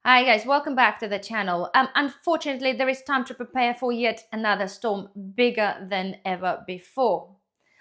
Hi guys, welcome back to the channel. Unfortunately, there is time to prepare for yet another storm bigger than ever before.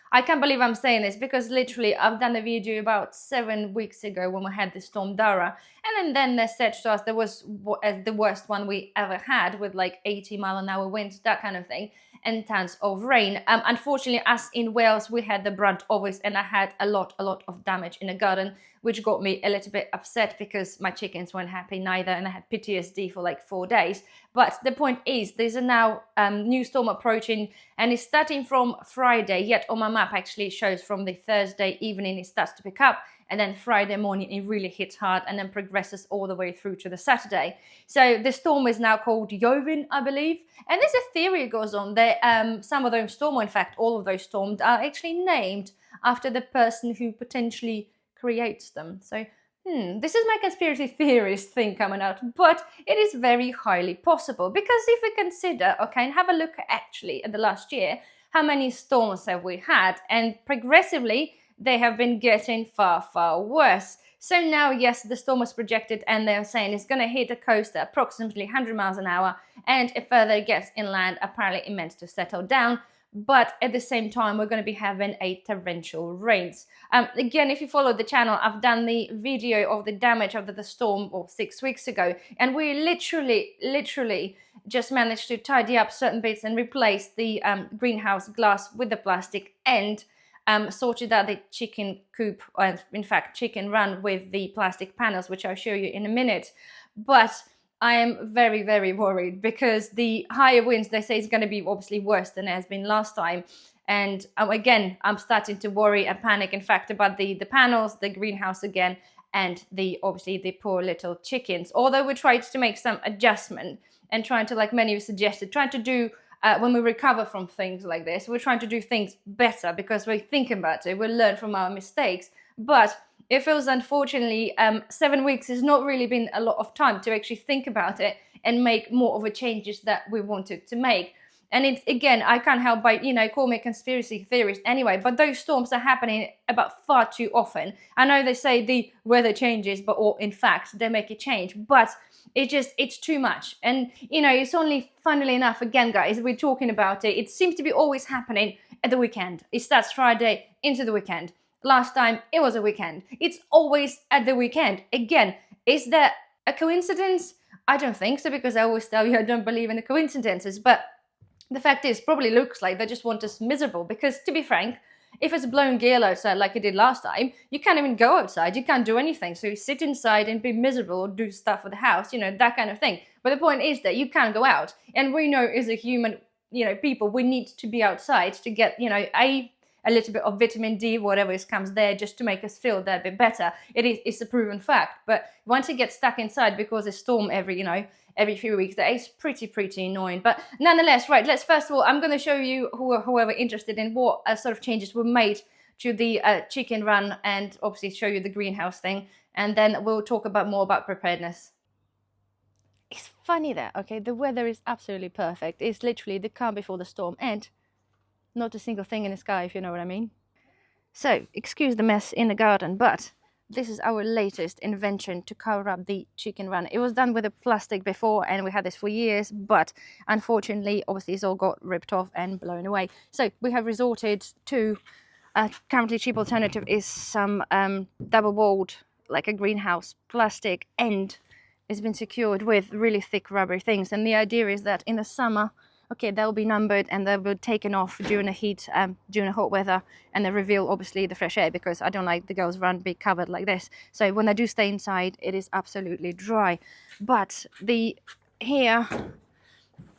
I can't believe I'm saying this because literally I've done a video about 7 weeks ago when we had the storm Dara, and then they said to us there was the worst one we ever had with like 80-mile-an-hour winds, that kind of thing, and tons of rain. Unfortunately, us in Wales, we had the brunt of it, and I had a lot of damage in the garden, which got me a little bit upset because my chickens weren't happy neither, and I had PTSD for like 4 days. But the point is, there's a now new storm approaching, and it's starting from Friday. Yet on my map actually shows from the Thursday evening it starts to pick up, and then Friday morning it really hits hard and then progresses all the way through to the Saturday. So the storm is now called Eowyn, I believe, and there's a theory goes on that some of those storms, in fact all of those storms, are actually named after the person who potentially creates them. So this is my conspiracy theorist thing coming out, but it is very highly possible because if we consider, okay, and have a look actually at the last year, how many storms have we had, and progressively they have been getting far worse. So now, yes, the storm was projected and they're saying it's going to hit the coast at approximately 100 miles an hour, and if further it gets inland, apparently it meant to settle down. But at the same time, we're going to be having a torrential rains. Again, if you follow the channel, I've done the video of the damage after the storm 6 weeks ago, and we literally just managed to tidy up certain bits and replace the greenhouse glass with the plastic, and sorted out the chicken coop, and in fact chicken run with the plastic panels, which I'll show you in a minute. But I am very worried because the higher winds, they say, is going to be obviously worse than it has been last time. And again, I'm starting to worry and panic, in fact, about the panels, the greenhouse again, and obviously the poor little chickens. Although we tried to make some adjustment and trying to, like many of you suggested, trying to do, when we recover from things like this, we're trying to do things better because we think about it, we learn from our mistakes. But it feels, unfortunately, 7 weeks has not really been a lot of time to actually think about it and make more of the changes that we wanted to make. And it's, again, I can't help but, call me a conspiracy theorist anyway, but those storms are happening about far too often. I know they say the weather changes, or in fact, they make it change, but it's too much. And, it's only, funnily enough, again, guys, we're talking about it, it seems to be always happening at the weekend. It starts Friday into the weekend. Last time, it was a weekend. It's always at the weekend. Again, is that a coincidence? I don't think so, because I always tell you I don't believe in the coincidences. But the fact is, probably looks like they just want us miserable. Because, to be frank, if it's blowing gale outside like it did last time, you can't even go outside. You can't do anything. So you sit inside and be miserable or do stuff with the house, that kind of thing. But the point is that you can't go out. And we know, as a human, people, we need to be outside to get, a little bit of vitamin D, whatever comes there, just to make us feel that bit better. It's a proven fact. But once you get stuck inside because a storm every few weeks, that is pretty annoying. But nonetheless, right, let's first of all, I'm going to show you whoever interested in what sort of changes were made to the chicken run, and obviously show you the greenhouse thing, and then we'll talk more about preparedness. It's funny that, okay, the weather is absolutely perfect. It's literally the calm before the storm, and not a single thing in the sky, if you know what I mean. So, excuse the mess in the garden, but this is our latest invention to cover up the chicken run. It was done with a plastic before, and we had this for years, but unfortunately, obviously, it's all got ripped off and blown away. So we have resorted to a currently cheap alternative is some double-walled, like a greenhouse plastic, and it's been secured with really thick rubber things. And the idea is that in the summer, okay, they'll be numbered and they'll be taken off during the heat, during the hot weather, and they reveal obviously the fresh air, because I don't like the girls' run be covered like this. So when they do stay inside, it is absolutely dry. But here,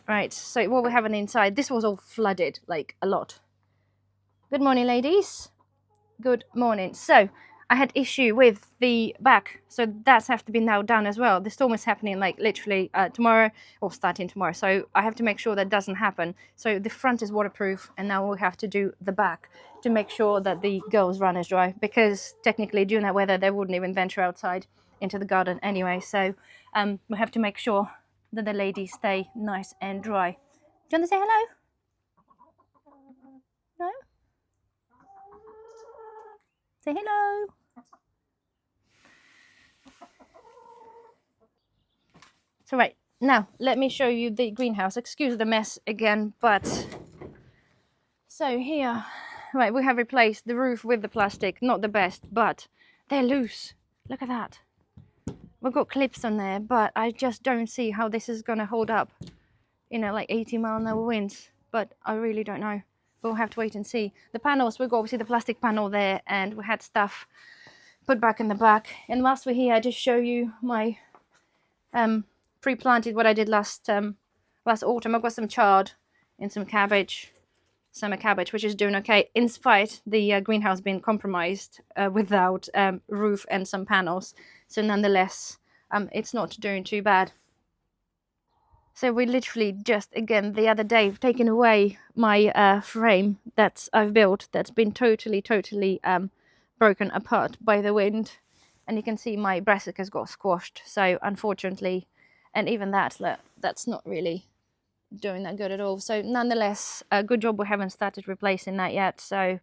right, so what we have on inside, this was all flooded, like a lot. Good morning, ladies. Good morning. So I had issue with the back, so that's have to be now done as well. The storm is happening like literally tomorrow, or starting tomorrow, so I have to make sure that doesn't happen. So the front is waterproof, and now we have to do the back to make sure that the girls' run is dry, because technically during that weather they wouldn't even venture outside into the garden anyway. So we have to make sure that the ladies stay nice and dry. Do you want to say hello? No? Say hello. So right, now let me show you the greenhouse. Excuse the mess again, but so here, right, we have replaced the roof with the plastic. Not the best, but they're loose. Look at that. We've got clips on there, but I just don't see how this is gonna hold up, you know, like 80-mile-an-hour winds. But I really don't know. We'll have to wait and see. The panels, we've got obviously the plastic panel there, and we had stuff put back in the back. And whilst we're here, I just show you my pre-planted, what I did last autumn. I've got some chard and some cabbage, summer cabbage, which is doing okay, in spite the greenhouse being compromised without roof and some panels. So nonetheless, it's not doing too bad. So we literally just, again, the other day, taken away my frame that I've built that's been totally broken apart by the wind. And you can see my brassicas got squashed. So unfortunately, and even that, look, that's not really doing that good at all. So nonetheless, a good job we haven't started replacing that yet. So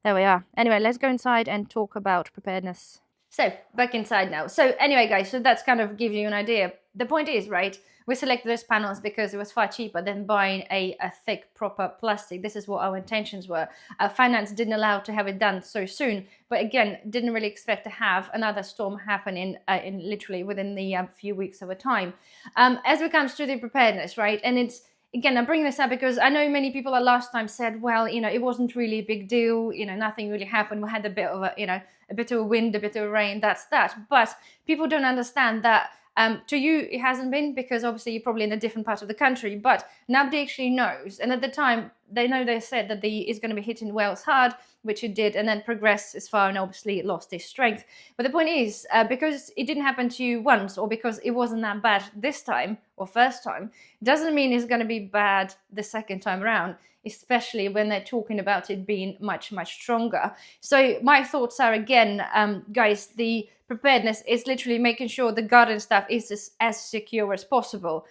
there we are. Anyway, let's go inside and talk about preparedness. So back inside now. So anyway, guys, so that's kind of give you an idea. The point is, right, we selected those panels because it was far cheaper than buying a thick, proper plastic. This is what our intentions were. Finance didn't allow to have it done so soon, but again, didn't really expect to have another storm happening in literally within the few weeks of a time. As it comes to the preparedness, right, and it's, again, I'm bringing this up because I know many people last time said, well, you know, it wasn't really a big deal, you know, nothing really happened. We had a bit of a, you know, a bit of a wind, a bit of rain, that's that. But people don't understand that to you, it hasn't been, because obviously you're probably in a different part of the country, but nobody actually knows. And at the time, they said that it's going to be hitting Wales hard, which it did, and then progressed as far, and obviously it lost its strength. But the point is, because it didn't happen to you once, or because it wasn't that bad this time, or first time, doesn't mean it's going to be bad the second time around, especially when they're talking about it being much stronger. So my thoughts are, again, guys, the preparedness is literally making sure the garden stuff is as secure as possible.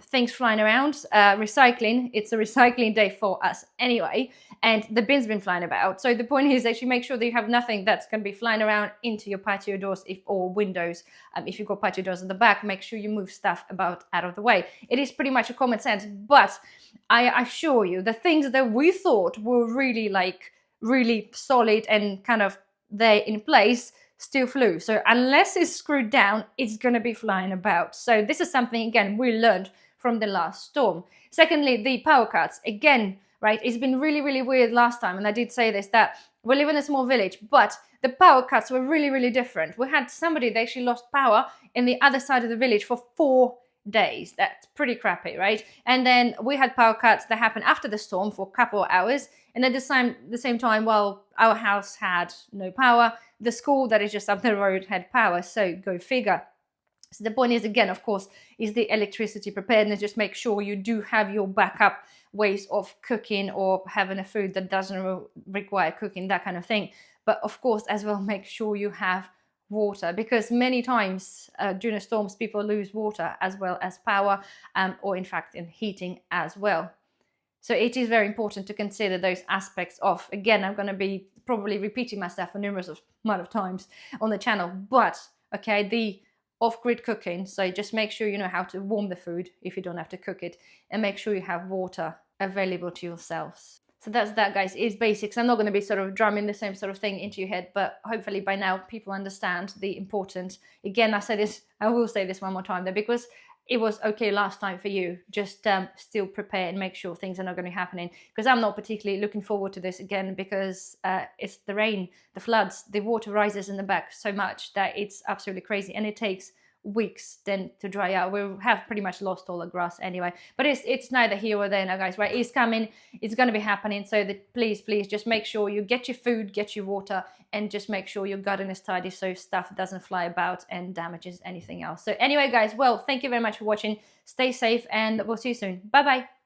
Things flying around, recycling, it's a recycling day for us anyway, and the bin's been flying about. So the point is actually make sure that you have nothing that's going to be flying around into your patio doors or windows. If you've got patio doors in the back, make sure you move stuff out of the way. It is pretty much a common sense, but I assure you, the things that we thought were really solid and kind of there in place still flew. So unless it's screwed down, it's going to be flying about. So this is something, again, we learned from the last storm. Secondly, the power cuts. Again, right, it's been really weird last time, and I did say this, that we live in a small village, but the power cuts were really different. We had somebody that actually lost power in the other side of the village for 4 days. That's pretty crappy, right? And then we had power cuts that happened after the storm for a couple of hours, and at the same time, while our house had no power, the school that is just up the road had power. So go figure. So the point is, again, of course, is the electricity preparedness. Just make sure you do have your backup ways of cooking or having a food that doesn't require cooking, that kind of thing. But of course, as well, make sure you have water, because many times during storms, people lose water as well as power, or in fact in heating as well. So it is very important to consider those aspects of, again, I'm going to be probably repeating myself a numerous amount of times on the channel, but okay, the off-grid cooking. So just make sure you know how to warm the food if you don't have to cook it, and make sure you have water available to yourselves. So that's that, guys, is basics. I'm not going to be sort of drumming the same sort of thing into your head, but hopefully by now people understand the importance. Again, I will say this one more time, that because it was okay last time for you, just still prepare and make sure things are not going to be happening, because I'm not particularly looking forward to this again, because it's the rain, the floods, the water rises in the back so much that it's absolutely crazy, and it takes weeks then to dry out. We have pretty much lost all the grass anyway, but it's neither here or there now, guys, right? It's coming, it's going to be happening. So please just make sure you get your food, get your water, and just make sure your garden is tidy so stuff doesn't fly about and damages anything else. So anyway, guys, well, thank you very much for watching. Stay safe, and we'll see you soon. Bye bye.